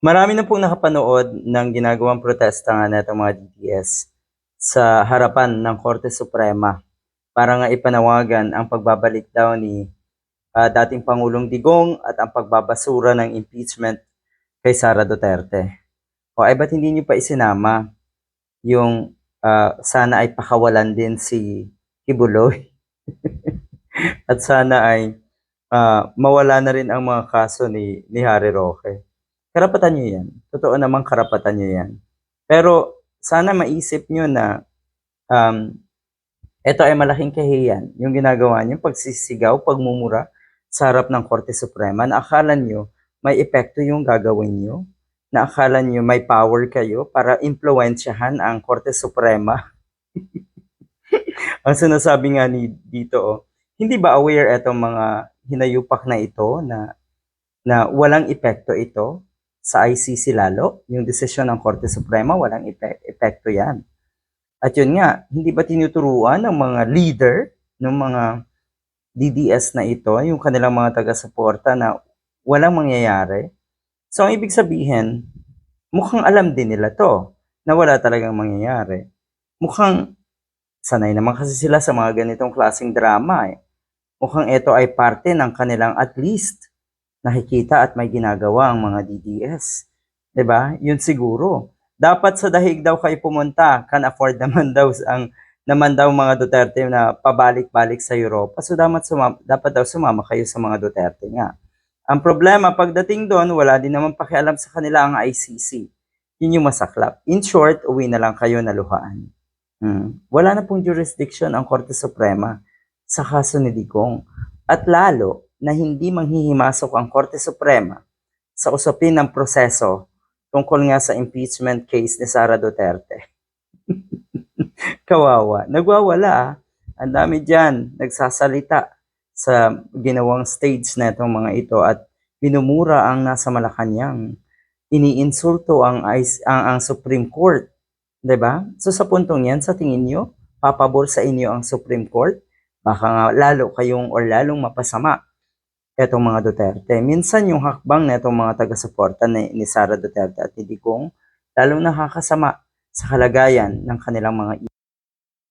Marami na pong nakapanood ng ginagawang protesta nga netong mga DDS sa harapan ng Korte Suprema para nga ipanawagan ang pagbabalik daw ni dating Pangulong Digong at ang pagbabasura ng impeachment kay Sara Duterte. O ay ba't hindi niyo pa isinama yung sana ay pakawalan din si Kibuloy at sana ay mawala na rin ang mga kaso ni Harry Roque. Karapatan nyo yan. Totoo namang karapatan nyo yan. Pero sana maisip nyo na ito ay malaking kahiyan. Yung ginagawa nyo, pagsisigaw, pagmumura sa harap ng Korte Suprema, na akala nyo may epekto yung gagawin nyo, na akala nyo may power kayo para impluensyahan ang Korte Suprema. Ang sinasabi nga dito, hindi ba aware itong mga hinayupak na ito na walang epekto ito sa ICC lalo, yung desisyon ng Korte Suprema, walang epekto yan. At yun nga, hindi ba tinuturuan ng mga leader ng mga DDS na ito, yung kanilang mga taga-suporta na walang mangyayari? So, ang ibig sabihin, mukhang alam din nila to, na wala talagang mangyayari. Mukhang sanay naman kasi sila sa mga ganitong klaseng drama eh. Mukhang ito ay parte ng kanilang at least nakikita at may ginagawa ang mga DDS. 'Di ba? Yun siguro. Dapat sa dahig daw kayo pumunta, can afford naman daw mga Duterte na pabalik-balik sa Europa. So dapat daw sumama kayo sa mga Duterte nga. Ang problema pagdating doon, wala din naman pakialam sa kanila ang ICC. Yun yung masaklap. In short, uwi na lang kayo na luhaan. Wala na pong jurisdiction ang Korte Suprema sa kaso ni Digong. At lalo na hindi manghihimasok ang Korte Suprema sa usapin ng proseso tungkol nga sa impeachment case ni Sara Duterte. Kawawa. Nagwawala. Ang dami dyan nagsasalita sa ginawang stage na itong mga ito at binumura ang nasa Malacanang. Iniinsulto ang Supreme Court. 'Di ba? So sa puntong yan, sa tingin nyo, papabor sa inyo ang Supreme Court? Baka nga lalong mapasama etong mga Duterte. Minsan yung hakbang na itong mga taga-suporta ni Sara Duterte at ni Digong, lalong nakakasama sa kalagayan ng kanilang mga